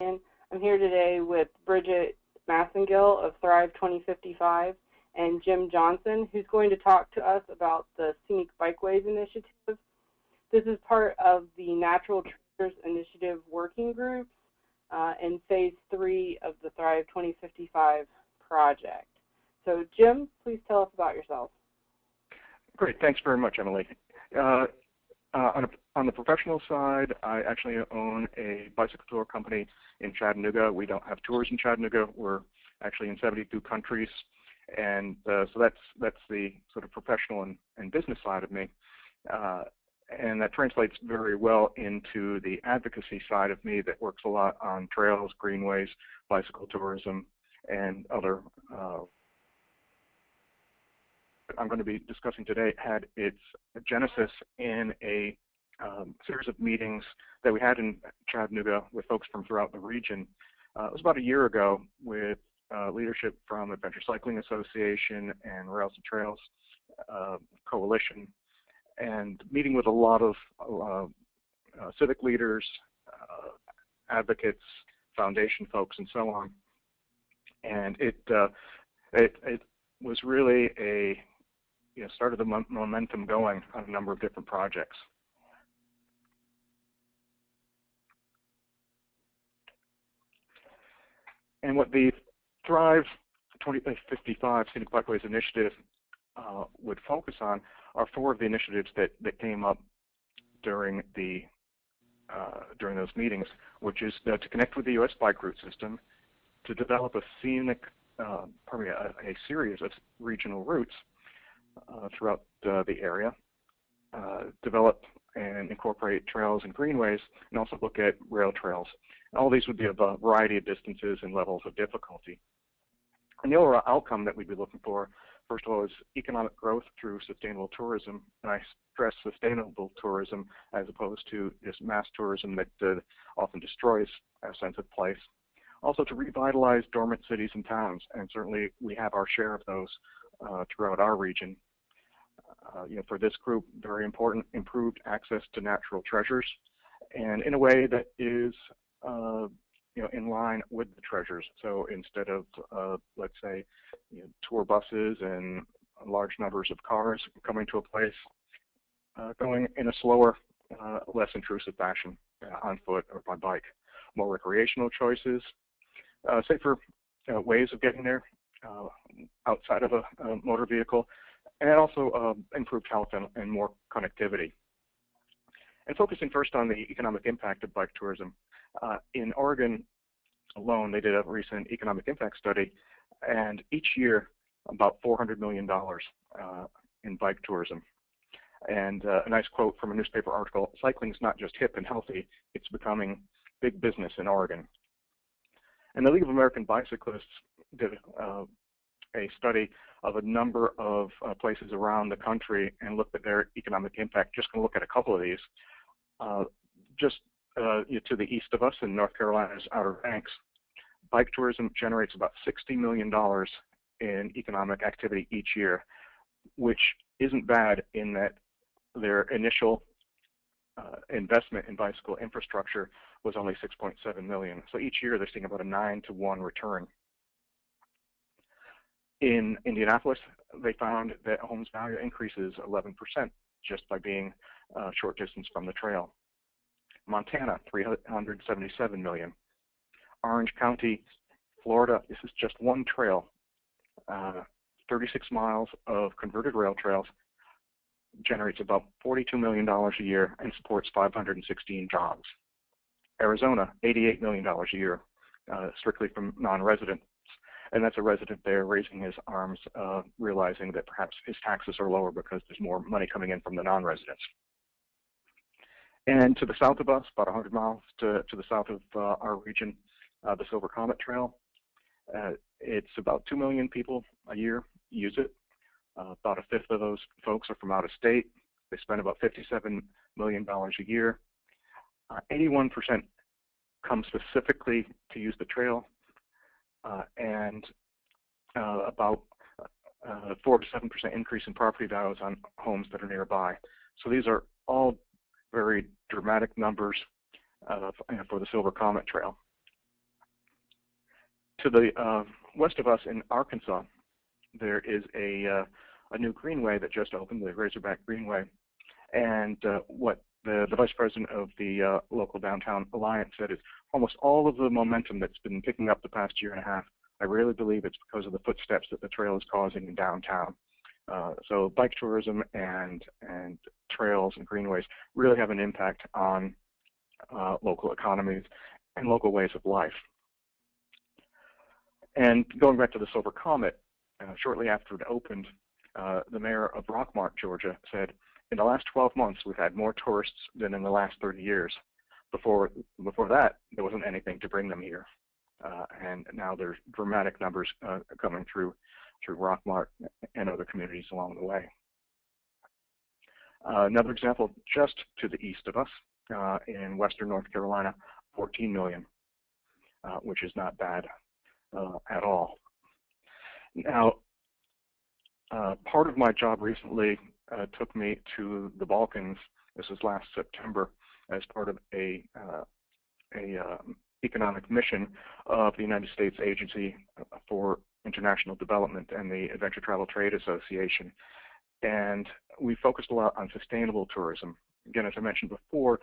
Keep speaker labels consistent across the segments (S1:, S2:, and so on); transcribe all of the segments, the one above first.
S1: I'm here today with Bridget Massengill of Thrive 2055 and Jim Johnson, who's going to talk to us about the Scenic Bikeways initiative. This is part of the Natural Treasures Initiative working groups in Phase 3 of the Thrive 2055 project. So Jim, please tell us about yourself.
S2: Great, thanks very much, Emily. On the professional side, I actually own a bicycle tour company in Chattanooga. We don't have tours in Chattanooga. We're actually in 72 countries, and so that's the sort of professional and business side of me, and that translates very well into the advocacy side of me that works a lot on trails, greenways, bicycle tourism, and other. I'm going to be discussing today had its genesis in a series of meetings that we had in Chattanooga with folks from throughout the region. It was about a year ago with leadership from Adventure Cycling Association and Rails and Trails Coalition, and meeting with a lot of civic leaders, advocates, foundation folks, and so on. And it was really a started the momentum going on a number of different projects. And what the Thrive 2055 Scenic Bikeways initiative would focus on are 4 of the initiatives that came up during those meetings, which is to connect with the U.S. bike route system, to develop a series of regional routes throughout the area, develop and incorporate trails and greenways, and also look at rail trails. And all these would be of a variety of distances and levels of difficulty. And the overall outcome that we'd be looking for, first of all, is economic growth through sustainable tourism. And I stress sustainable tourism as opposed to just mass tourism that often destroys our sense of place. Also to revitalize dormant cities and towns, and certainly we have our share of those throughout our region. For this group, very important, improved access to natural treasures, and in a way that is in line with the treasures. So instead of, let's say, tour buses and large numbers of cars coming to a place, going in a slower, less intrusive fashion on foot or by bike. More recreational choices, safer ways of getting there outside of a motor vehicle, and also improved health and more connectivity. And focusing first on the economic impact of bike tourism. In Oregon alone, they did a recent economic impact study, and each year about $400 million in bike tourism. And a nice quote from a newspaper article: "Cycling is not just hip and healthy, it's becoming big business in Oregon." And the League of American Bicyclists did a study of a number of places around the country and looked at their economic impact. Just going to look at a couple of these. To the east of us in North Carolina's Outer Banks, bike tourism generates about $60 million in economic activity each year, which isn't bad in that their initial investment in bicycle infrastructure was only $6.7 million. So each year they're seeing about a 9-to-1 return. In Indianapolis, they found that homes value increases 11% just by being a short distance from the trail. Montana, $377 million. Orange County, Florida, this is just one trail, 36 miles of converted rail trails, generates about $42 million a year and supports 516 jobs. Arizona, $88 million a year, strictly from non-residents. And that's a resident there raising his arms, realizing that perhaps his taxes are lower because there's more money coming in from the non-residents. And to the south of us, about 100 miles to the south of our region, the Silver Comet Trail. It's about 2 million people a year use it. About a fifth of those folks are from out of state. They spend about $57 million a year. 81% come specifically to use the trail, and about 4 to 7% increase in property values on homes that are nearby. So these are all very dramatic numbers for the Silver Comet Trail. To the west of us in Arkansas, there is a new greenway that just opened, the Razorback Greenway, and what the vice president of the local downtown alliance said is almost all of the momentum that's been picking up the past year and a half, I really believe it's because of the footsteps that the trail is causing in downtown. So bike tourism and trails and greenways really have an impact on local economies and local ways of life. And going back to the Silver Comet, shortly after it opened, the mayor of Rockmart, Georgia, said, in the last 12 months, we've had more tourists than in the last 30 years. Before that, there wasn't anything to bring them here. And now there's dramatic numbers coming through Rockmart and other communities along the way. Another example, just to the east of us, in western North Carolina, 14 million, which is not bad at all. Now, part of my job recently took me to the Balkans. This was last September as part of a economic mission of the United States Agency for International Development and the Adventure Travel Trade Association. And we focused a lot on sustainable tourism. Again, as I mentioned before,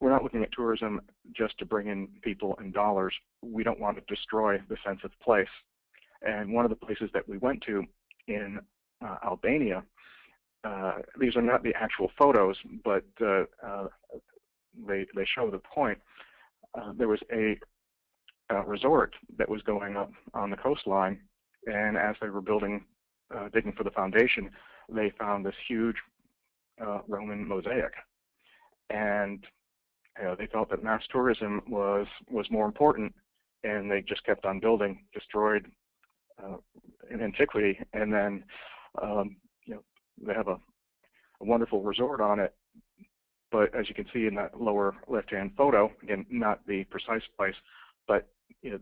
S2: we're not looking at tourism just to bring in people and dollars. We don't want to destroy the sense of place. And one of the places that we went to in Albania, these are not the actual photos, but they show the point. There was a resort that was going up on the coastline, and as they were digging for the foundation, they found this huge Roman mosaic. And they felt that mass tourism was more important, and they just kept on building, destroyed in antiquity, and then they have a wonderful resort on it. But as you can see in that lower left-hand photo, again, not the precise place, but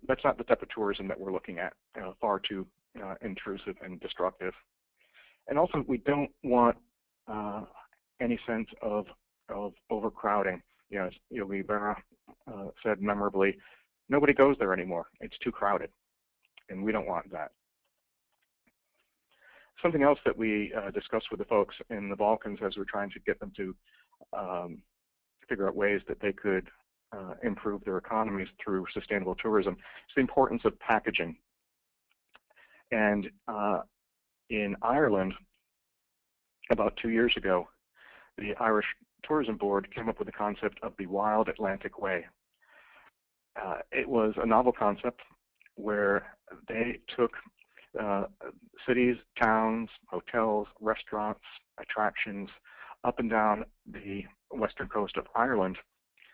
S2: that's not the type of tourism that we're looking at. Far too intrusive and destructive. And also, we don't want any sense of overcrowding. As Yogi Berra said memorably, nobody goes there anymore. It's too crowded, and we don't want that. Something else that we discussed with the folks in the Balkans as we're trying to get them to figure out ways that they could improve their economies through sustainable tourism is the importance of packaging. And in Ireland, about 2 years ago, the Irish Tourism Board came up with the concept of the Wild Atlantic Way. It was a novel concept where they took cities, towns, hotels, restaurants, attractions up and down the western coast of Ireland.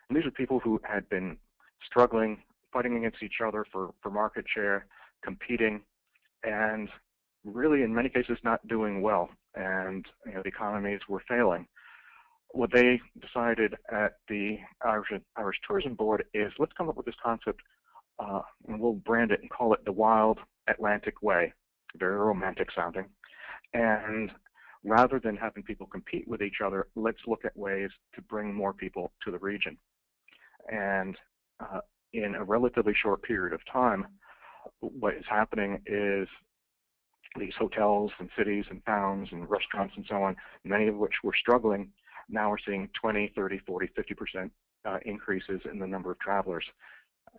S2: And these are people who had been struggling, fighting against each other for market share, competing, and really in many cases not doing well. And the economies were failing. What they decided at the Irish Tourism Board is, let's come up with this concept, and we'll brand it and call it the Wild Atlantic Way. Very romantic sounding. And rather than having people compete with each other, let's look at ways to bring more people to the region. And in a relatively short period of time, what is happening is these hotels and cities and towns and restaurants and so on, many of which were struggling, now we're seeing 20, 30, 40, 50% increases in the number of travelers.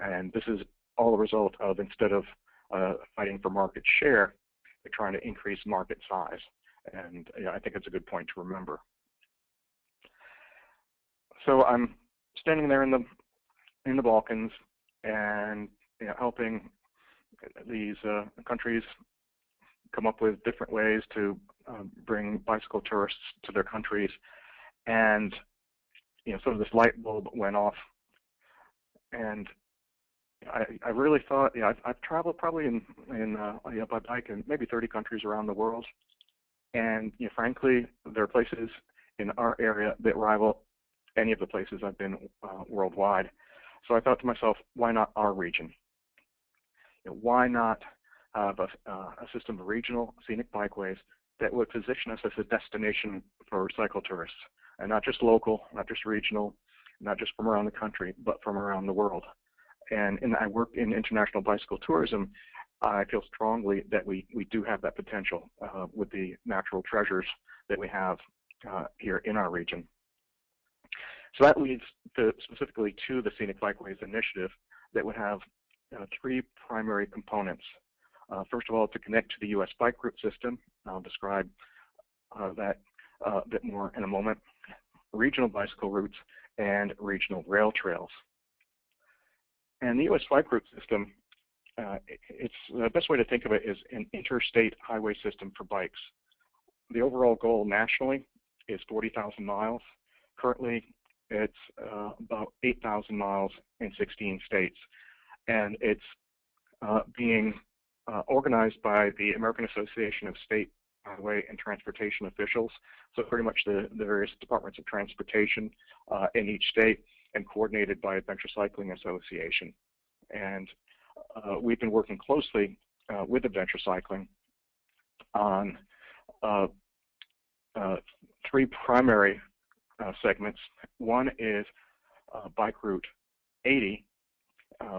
S2: And this is all a result of, instead of fighting for market share, they're trying to increase market size. And I think it's a good point to remember. So I'm standing there in the Balkans and helping these countries come up with different ways to bring bicycle tourists to their countries. And sort of this light bulb went off, and I really thought, I've traveled probably by bike in maybe 30 countries around the world, and frankly, there are places in our area that rival any of the places I've been worldwide. So I thought to myself, why not our region? Why not have a system of regional scenic bikeways that would position us as a destination for cycle tourists, and not just local, not just regional, not just from around the country, but from around the world. And I work in international bicycle tourism. I feel strongly that we do have that potential with the natural treasures that we have here in our region. So that leads specifically to the Scenic Bikeways initiative that would have three primary components. First of all, to connect to the U.S. bike route system. I'll describe that a bit more in a moment. Regional bicycle routes and regional rail trails. And the U.S. bike route system, it's the best way to think of it is an interstate highway system for bikes. The overall goal nationally is 40,000 miles. Currently, it's about 8,000 miles in 16 states. And it's being organized by the American Association of State Highway and Transportation Officials. So pretty much the various departments of transportation in each state, and coordinated by Adventure Cycling Association. And we've been working closely with Adventure Cycling on three primary segments. One is Bike Route 80,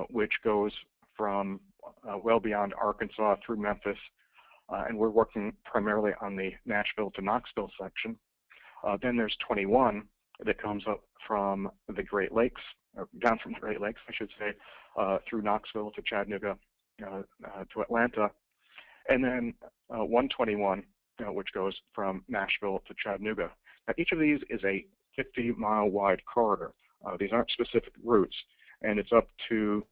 S2: which goes from well beyond Arkansas through Memphis, and we're working primarily on the Nashville to Knoxville section. Then there's 21 that comes up from the Great Lakes, or down from the Great Lakes, I should say, through Knoxville to Chattanooga to Atlanta. And then 121, which goes from Nashville to Chattanooga. Now, each of these is a 50-mile wide corridor. These aren't specific routes, and it's up to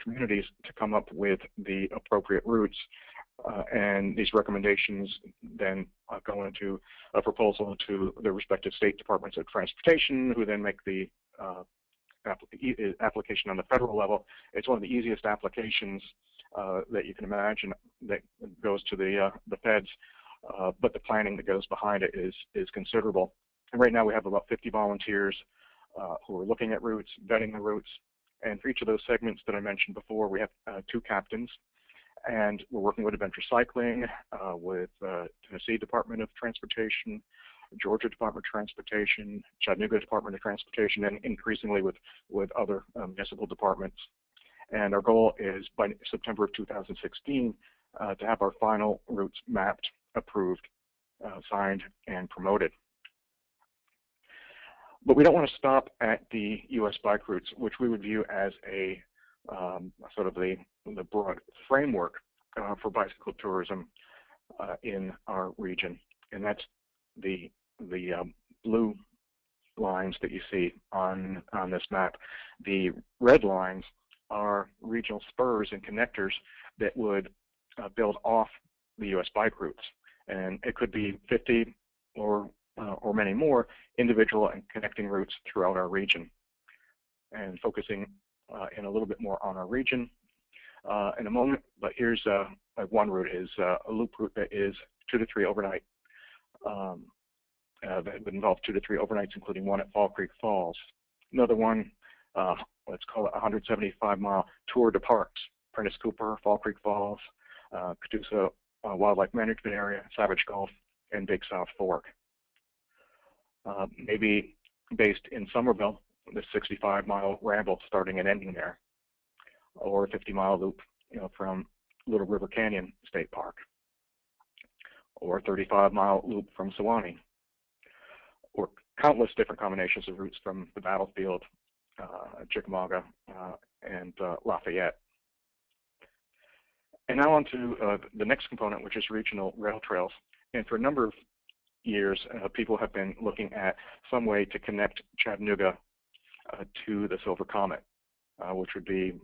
S2: communities to come up with the appropriate routes, and these recommendations then go into a proposal to the respective state departments of transportation, who then make the application on the federal level. It's one of the easiest applications that you can imagine that goes to the feds, but the planning that goes behind it is considerable. And right now we have about 50 volunteers who are looking at routes, vetting the routes, and for each of those segments that I mentioned before, we have two captains, and we're working with Adventure Cycling, with Tennessee Department of Transportation, Georgia Department of Transportation, Chattanooga Department of Transportation, and increasingly with other municipal departments. And our goal is by September of 2016 to have our final routes mapped, approved, signed, and promoted. But we don't want to stop at the U.S. bike routes, which we would view as a sort of the broad framework for bicycle tourism in our region, and that's the blue lines that you see on this map. The red lines are regional spurs and connectors that would build off the U.S. bike routes, and it could be 50 or many more individual and connecting routes throughout our region. And focusing in a little bit more on our region in a moment, but here's one route is a loop route that is 2 to 3 overnight. That would involve 2 to 3 overnights, including one at Fall Creek Falls. Another one, let's call it a 175-mile tour de parks: Prentice Cooper, Fall Creek Falls, Catoosa Wildlife Management Area, Savage Gulf, and Big South Fork. Maybe based in Somerville, the 65-mile ramble starting and ending there, or a 50-mile loop, from Little River Canyon State Park, or a 35-mile loop from Sewanee, or countless different combinations of routes from the Battlefield, Chickamauga, and Lafayette. And now on to the next component, which is regional rail trails. And for a number of years, people have been looking at some way to connect Chattanooga to the Silver Comet, which would be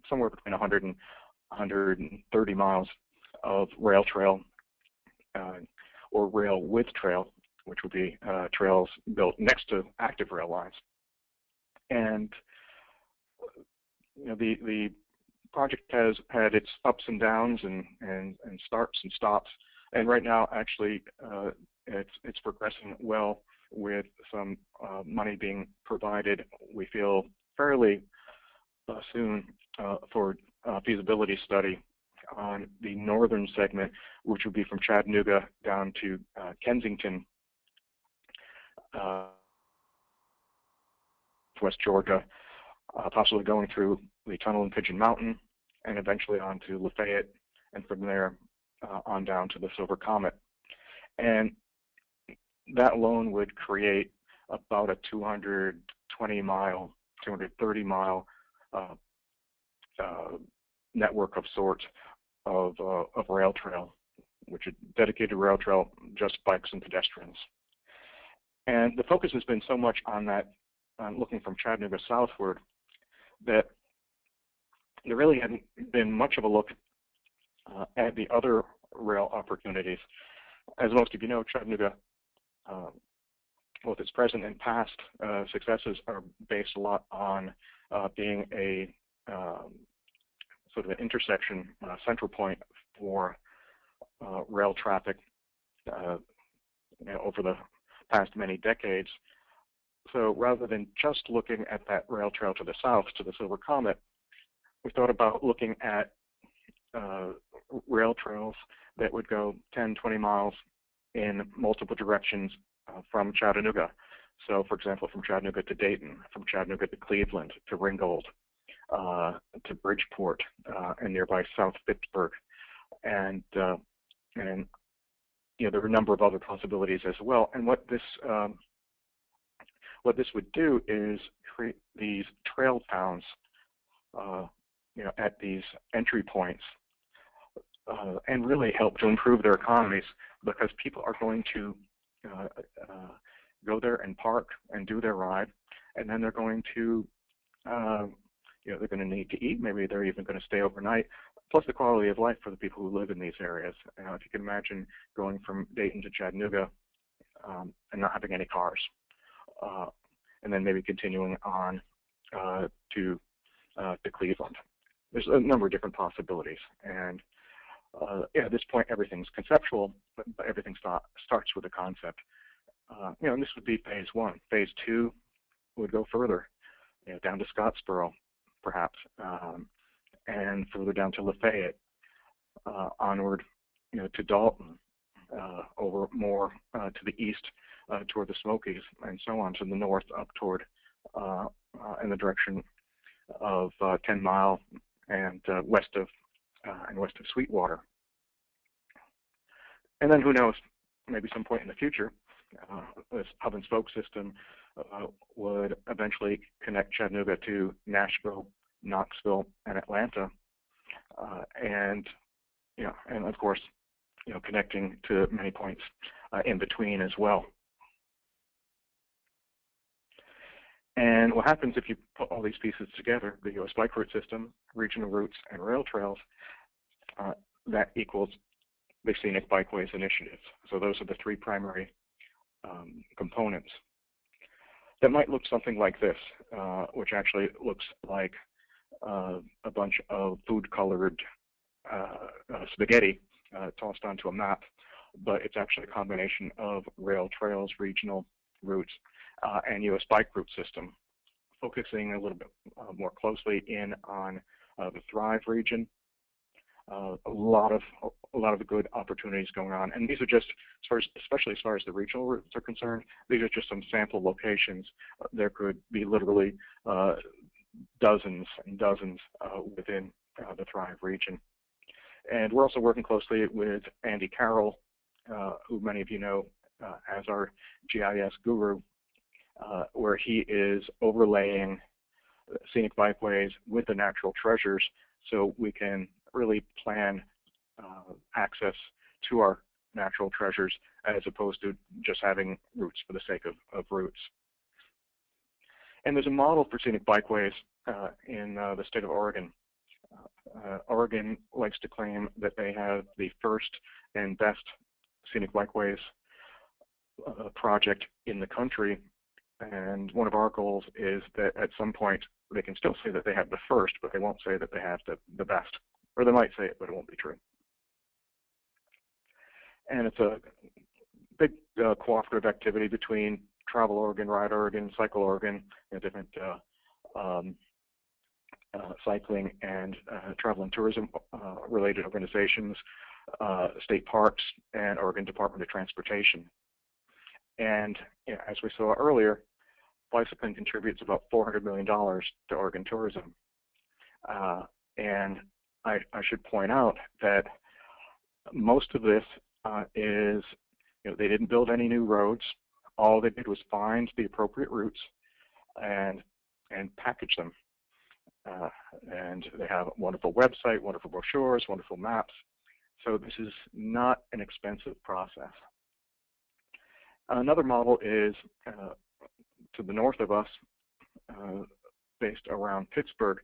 S2: somewhere between 100 and 130 miles of rail trail or rail with trail, which would be trails built next to active rail lines. And the project has had its ups and downs and starts and stops, and right now actually it's progressing well, with some money being provided, we feel, fairly soon for a feasibility study on the northern segment, which would be from Chattanooga down to Kensington. northwest Georgia, possibly going through the tunnel in Pigeon Mountain, and eventually on to Lafayette, and from there on down to the Silver Comet. And that alone would create about a 220-mile, 230-mile network of sorts of rail trail, which is dedicated rail trail, just bikes and pedestrians. And the focus has been so much on that, looking from Chattanooga southward, that there really hadn't been much of a look at the other rail opportunities. As most of you know, Chattanooga, both its present and past successes are based a lot on being a sort of an intersection, central point for rail traffic over the past many decades. So rather than just looking at that rail trail to the south, to the Silver Comet, we thought about looking at rail trails that would go 10, 20 miles in multiple directions from Chattanooga. So, for example, from Chattanooga to Dayton, from Chattanooga to Cleveland, to Ringgold, to Bridgeport, and nearby South Pittsburgh. And you know, there are a number of other possibilities as well. And what this would do is create these trail towns, you know, at these entry points, and really help to improve their economies, because people are going to go there and park and do their ride, and then they're going to, you know, they're going to need to eat. Maybe they're even going to stay overnight. Plus the quality of life for the people who live in these areas. If you can imagine going from Dayton to Chattanooga and not having any cars, and then maybe continuing on to Cleveland. There's a number of different possibilities, and yeah, at this point everything's conceptual, but everything starts with a concept. You know, and this would be phase one. Phase two would go further, you know, down to Scottsboro, perhaps, and further down to Lafayette, onward, you know, to Dalton, over more to the east toward the Smokies, and so on to the north up toward in the direction of 10 Mile and west of Sweetwater. And then who knows, maybe some point in the future, this hub and spoke system would eventually connect Chattanooga to Nashville, Knoxville, and Atlanta, and you know, and of course, you know, connecting to many points in between as well. And what happens if you put all these pieces together, the U.S. bike route system, regional routes, and rail trails, that equals the Scenic Bikeways initiative. So those are the three primary components. That might look something like this, which actually looks like a bunch of food-colored spaghetti tossed onto a map, but it's actually a combination of rail trails, regional routes, and U.S. bike route system, focusing a little bit more closely in on the Thrive region. A lot of good opportunities going on, and these are just, especially as far as the regional routes are concerned, these are just some sample locations. There could be literally dozens and dozens within the Thrive region. And we're also working closely with Andy Carroll, who many of you know as our GIS guru, where he is overlaying Scenic Bikeways with the natural treasures so we can really plan access to our natural treasures as opposed to just having routes for the sake of routes. And there's a model for Scenic Bikeways in the state of Oregon. Oregon likes to claim that they have the first and best Scenic Bikeways project in the country, and one of our goals is that at some point they can still say that they have the first, but they won't say that they have the best. Or they might say it, but it won't be true. And it's a big cooperative activity between Travel Oregon, Ride Oregon, Cycle Oregon, you know, different cycling and travel and tourism related organizations, state parks, and Oregon Department of Transportation. And you know, as we saw earlier, bicycling contributes about $400 million to Oregon tourism. And I should point out that most of this is, they didn't build any new roads. All they did was find the appropriate routes and package them. And they have a wonderful website, wonderful brochures, wonderful maps. So this is not an expensive process. Another model is to the north of us, based around Pittsburgh,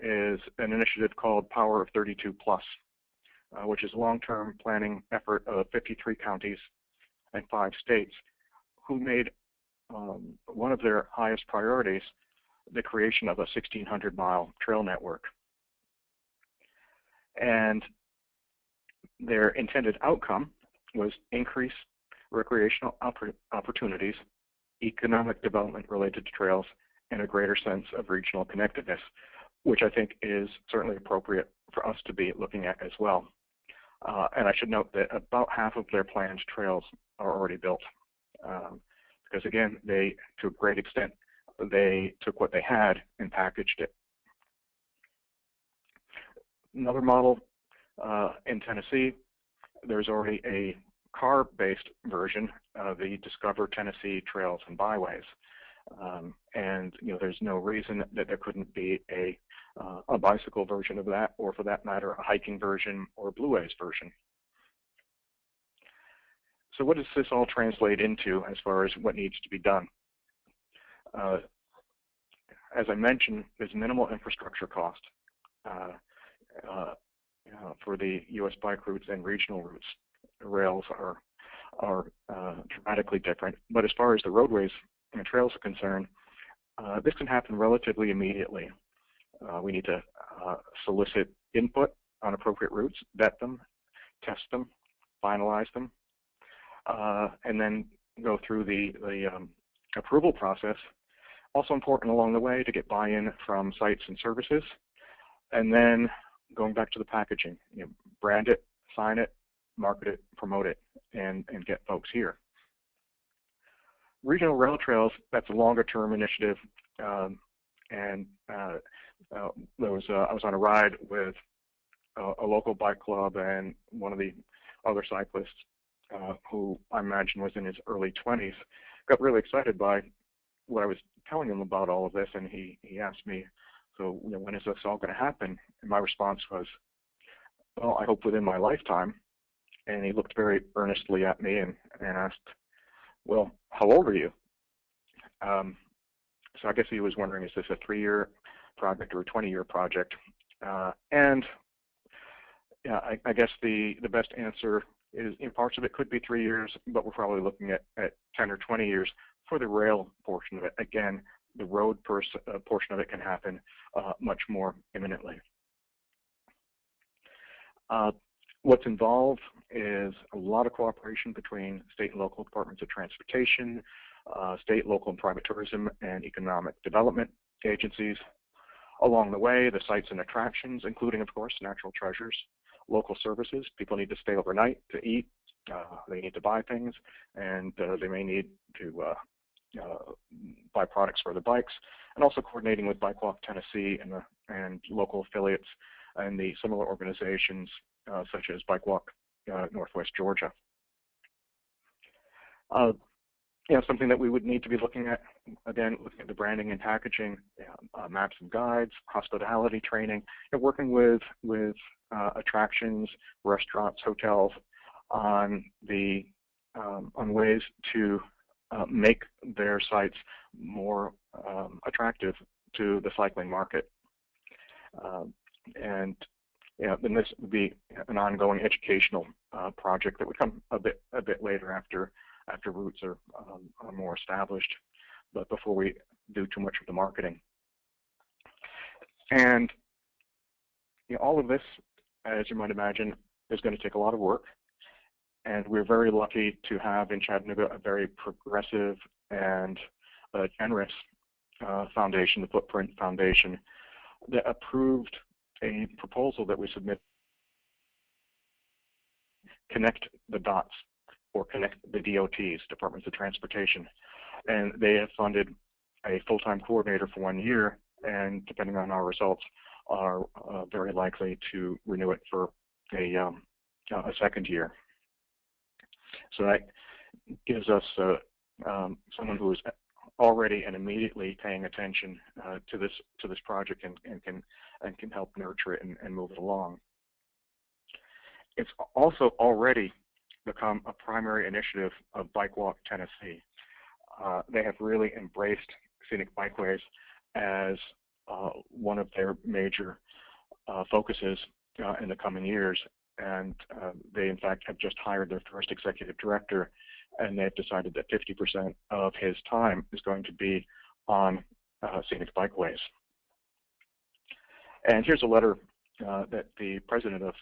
S2: is an initiative called Power of 32 Plus, which is a long-term planning effort of 53 counties and 5 states who made one of their highest priorities the creation of a 1,600-mile trail network. And their intended outcome was increase recreational opportunities, economic development related to trails, and a greater sense of regional connectedness, which I think is certainly appropriate for us to be looking at as well. And I should note that about half of their planned trails are already built. Because again, to a great extent, they took what they had and packaged it. Another model in Tennessee, there's already a car-based version of the Discover Tennessee Trails and Byways. And there's no reason that there couldn't be a bicycle version of that, or for that matter, a hiking version or a Byways version. So what does this all translate into as far as what needs to be done? As I mentioned, there's minimal infrastructure cost for the U.S. bike routes and regional routes. The rails are dramatically different, but as far as the roadways and trails are concerned, this can happen relatively immediately. We need to solicit input on appropriate routes, vet them, test them, finalize them, and then go through the approval process. Also important along the way to get buy-in from sites and services, and then going back to the packaging, brand it, sign it, market it, promote it, and get folks here. Regional rail trails, that's a longer-term initiative, and I was on a ride with a local bike club and one of the other cyclists who I imagine was in his early 20s, got really excited by what I was telling him about all of this, and he asked me, so when is this all going to happen? And my response was, well, I hope within my lifetime. And he looked very earnestly at me and asked, well, how old are you? So I guess he was wondering, is this a 3-year project or a 20-year project? And yeah, I guess the best answer is, in parts of it could be 3 years, but we're probably looking at 10 or 20 years for the rail portion of it. Again, the road portion of it can happen much more imminently. What's involved is a lot of cooperation between state and local departments of transportation, state, local, and private tourism and economic development agencies. Along the way, the sites and attractions, including, of course, natural treasures, local services. People need to stay overnight to eat. They need to buy things, and they may need to buy products for the bikes, and also coordinating with Bike Walk Tennessee and local affiliates and the similar organizations such as Bike Walk Northwest Georgia. Something that we would need to be looking at, again, looking at the branding and packaging, maps and guides, hospitality training, and working with attractions, restaurants, hotels on ways to make their sites more attractive to the cycling market. Then this would be an ongoing educational project that would come a bit later after routes are more established, but before we do too much of the marketing. And all of this, as you might imagine, is going to take a lot of work. And we're very lucky to have in Chattanooga a very progressive and generous foundation, the Footprint Foundation, that approved a proposal that we submit, connect the dots, or connect the DOTs, Departments of Transportation. And they have funded a full-time coordinator for 1 year, and depending on our results, are very likely to renew it for a second year. So that gives us someone who is already and immediately paying attention to this project and can help nurture it and move it along. It's also already become a primary initiative of Bike Walk Tennessee. They have really embraced Scenic Bikeways as one of their major focuses in the coming years, and they in fact have just hired their first executive director, and they've decided that 50% of his time is going to be on Scenic Bikeways. And here's a letter that the president of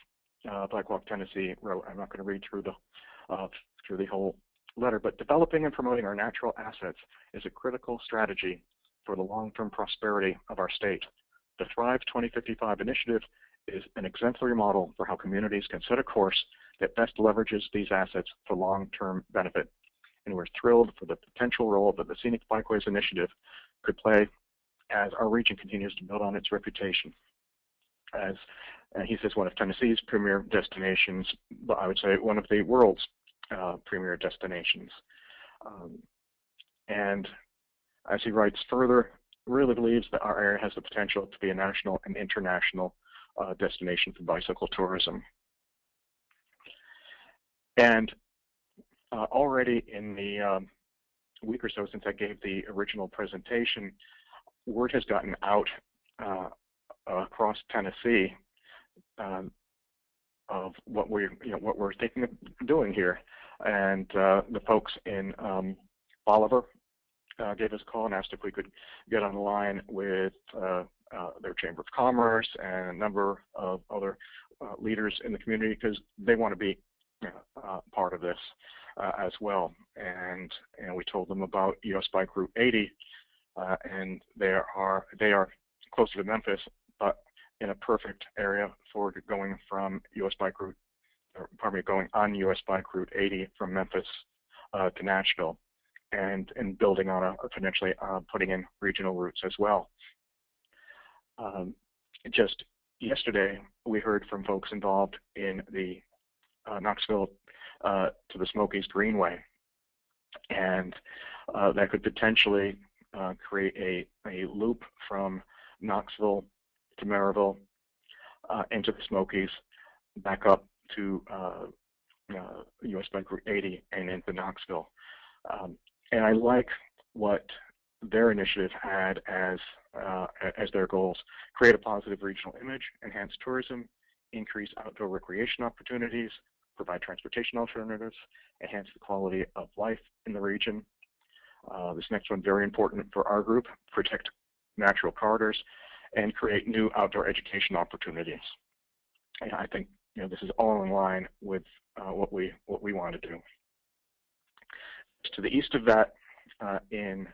S2: Bike Walk Tennessee wrote. I'm not going to read through the whole letter, but developing and promoting our natural assets is a critical strategy for the long-term prosperity of our state. The Thrive 2055 initiative is an exemplary model for how communities can set a course that best leverages these assets for long-term benefit. And we're thrilled for the potential role that the Scenic Bikeways initiative could play as our region continues to build on its reputation as, he says, one of Tennessee's premier destinations, but I would say one of the world's premier destinations. And as he writes further, really believes that our area has the potential to be a national and international destination for bicycle tourism. And already in the week or so since I gave the original presentation, word has gotten out across Tennessee of what we're thinking of doing here. And the folks in Bolivar gave us a call and asked if we could get on the line with their Chamber of Commerce and a number of other leaders in the community, because they want to be part of this as well. And we told them about US Bike Route 80, and they are closer to Memphis, but in a perfect area for going from going on US Bike Route 80 from Memphis to Nashville, and building on potentially putting in regional routes as well. Just yesterday, we heard from folks involved in the Knoxville to the Smokies Greenway, and that could potentially create a loop from Knoxville to Maryville into the Smokies, back up to US Bike Route 80 and into Knoxville. And I like what their initiative had as their goals: create a positive regional image, enhance tourism, increase outdoor recreation opportunities, provide transportation alternatives, enhance the quality of life in the region. This next one, very important for our group: protect natural corridors and create new outdoor education opportunities. And I think this is all in line with what we want to do. To the east of that, in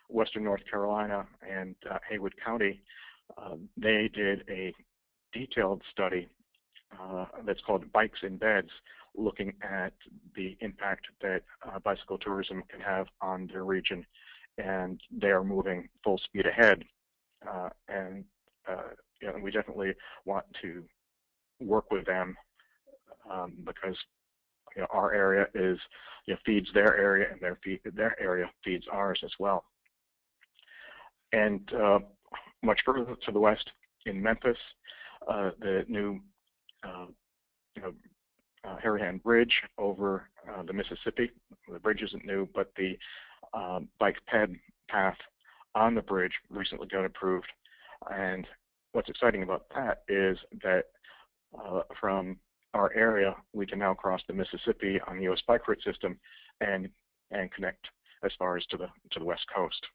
S2: western North Carolina and Haywood County, they did a detailed study that's called Bikes in Beds, looking at the impact that bicycle tourism can have on their region, and they are moving full speed ahead. And we definitely want to work with them because our area feeds their area, and their area feeds ours as well. And much further to the west, in Memphis, the new Harahan Bridge over the Mississippi. The bridge isn't new, but the bike ped path on the bridge recently got approved. And what's exciting about that is that from our area, we can now cross the Mississippi on the US Bike Route system and connect as far as to the west coast.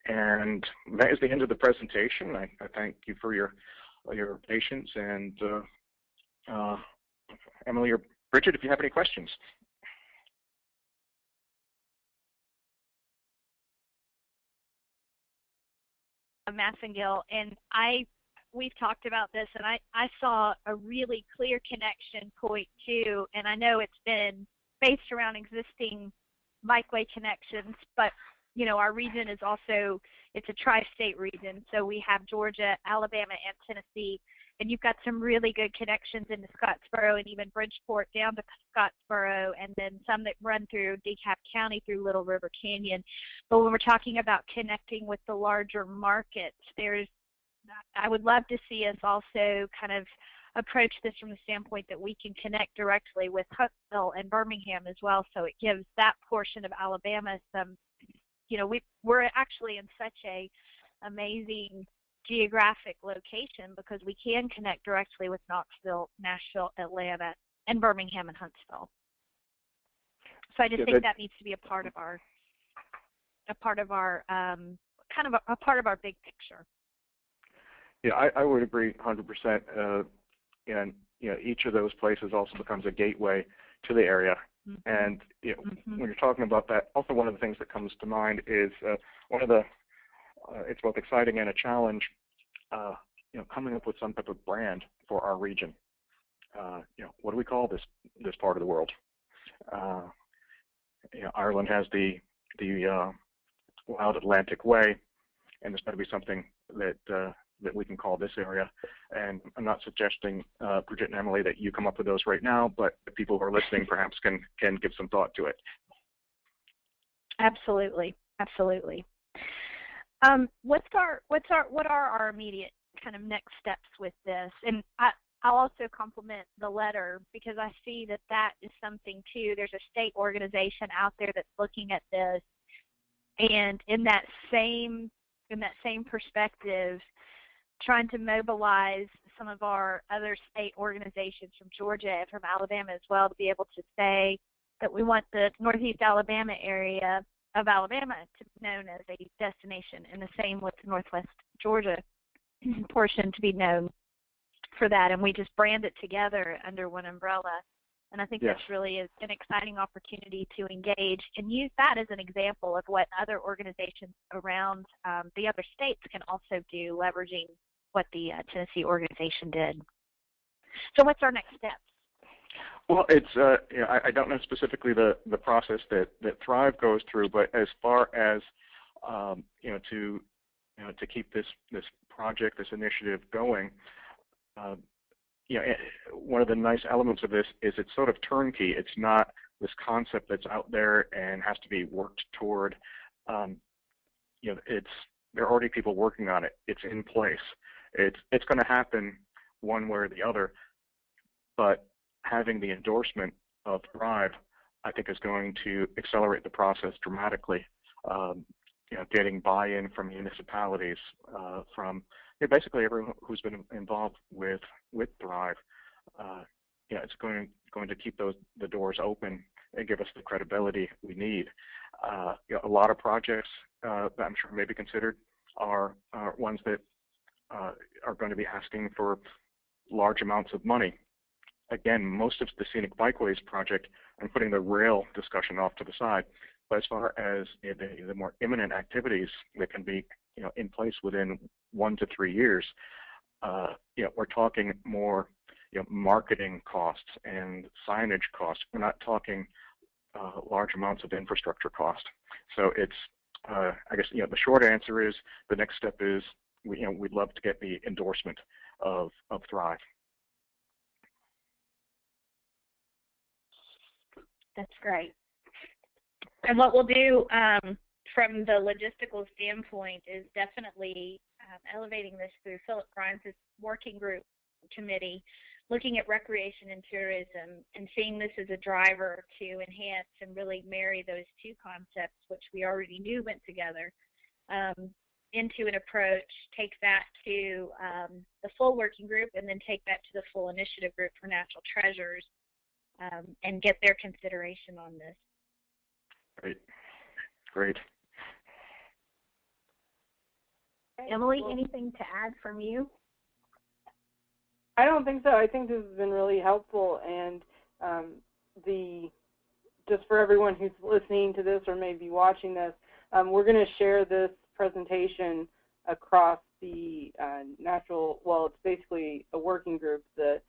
S2: And that is the end of the presentation. I thank you for your patience, and Emily or Bridget, if you have any questions.
S3: Massengill, and we've talked about this, and I saw a really clear connection point too, and I know it's been based around existing bikeway connections, but you know, our region is also, it's a tri-state region, so we have Georgia, Alabama, and Tennessee, and you've got some really good connections into Scottsboro and even Bridgeport down to Scottsboro, and then some that run through DeKalb County through Little River Canyon. But when we're talking about connecting with the larger markets, I would love to see us also kind of approach this from the standpoint that we can connect directly with Huntsville and Birmingham as well, so it gives that portion of Alabama some, you know, we're actually in such a amazing geographic location because we can connect directly with Knoxville, Nashville, Atlanta, and Birmingham and Huntsville. So I just think that needs to be a part of our big picture.
S2: Yeah, I would agree 100%. And you know, each of those places also becomes a gateway to the area. And you know, when you're talking about that, also one of the things that comes to mind is one of the it's both exciting and a challenge. You know, coming up with some type of brand for our region. You know, what do we call this part of the world? You know, Ireland has the Wild Atlantic Way, and there's got to be something that we can call this area. And I'm not suggesting, Bridget and Emily, that you come up with those right now, but the people who are listening perhaps can give some thought to it.
S3: Absolutely, absolutely. What are our immediate kind of next steps with this? And I'll also compliment the letter because I see that is something too. There's a state organization out there that's looking at this, and in that same perspective, trying to mobilize some of our other state organizations from Georgia and from Alabama as well to be able to say that we want the Northeast Alabama area of Alabama to be known as a destination, and the same with the Northwest Georgia portion to be known for that, and we just brand it together under one umbrella. And I think that's really an exciting opportunity to engage and use that as an example of what other organizations around the other states can also do, leveraging what the Tennessee organization did. So what's our next steps?
S2: Well, it's you know, I don't know specifically the process that Thrive goes through, but as far as you know, to keep this project, this initiative going, you know, one of the nice elements of this is it's sort of turnkey. It's not this concept that's out there and has to be worked toward. You know, there are already people working on it. It's in place. It's going to happen one way or the other, but having the endorsement of Thrive, I think, is going to accelerate the process dramatically. You know, getting buy-in from municipalities, from basically everyone who's been involved with Thrive. You know, it's going to keep the doors open and give us the credibility we need. You know, a lot of projects that I'm sure may be considered are ones that are going to be asking for large amounts of money. Again, most of the Scenic Bikeways project, I'm putting the rail discussion off to the side. But as far as the more imminent activities that can be, you know, in place within 1 to 3 years, you know, we're talking more, you know, marketing costs and signage costs. We're not talking large amounts of infrastructure cost. So it's, I guess, you know, the short answer is the next step is we'd love to get the endorsement of Thrive.
S3: That's great. And what we'll do from the logistical standpoint is definitely elevating this through Philip Grimes' working group committee, looking at recreation and tourism and seeing this as a driver to enhance and really marry those two concepts, which we already knew went together, into an approach, take that to the full working group, and then take that to the full initiative group for natural treasures, and get their consideration on this. Great. Emily, anything to add from you?
S1: I don't think so. I think this has been really helpful, and just for everyone who's listening to this or maybe watching this, we're going to share this presentation across the it's basically a working group, the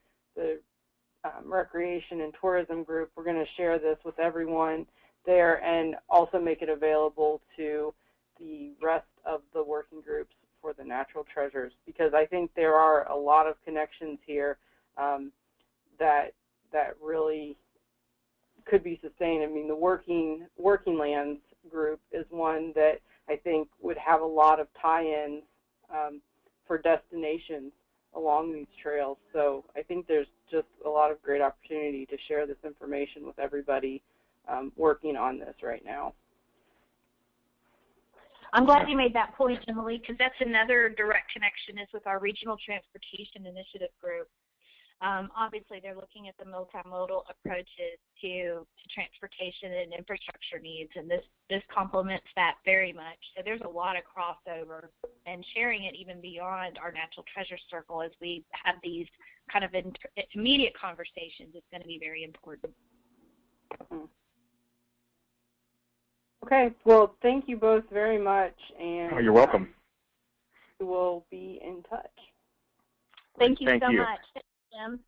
S1: recreation and tourism group. We're going to share this with everyone there, and also make it available to the rest of the working groups for the natural treasures, because I think there are a lot of connections here that really could be sustained. I mean, the working lands group is one that I think would have a lot of tie-ins for destinations along these trails. So I think there's just a lot of great opportunity to share this information with everybody working on this right now.
S3: I'm glad you made that point, Emily, because that's another direct connection is with our Regional Transportation Initiative group. Obviously, they're looking at the multimodal approaches to transportation and infrastructure needs, and this complements that very much. So there's a lot of crossover, and sharing it even beyond our natural treasure circle as we have these kind of immediate conversations is going to be very important.
S1: Okay, well, thank you both very much, and
S2: you're welcome.
S1: We will be in touch.
S3: Thank you so much. Jim.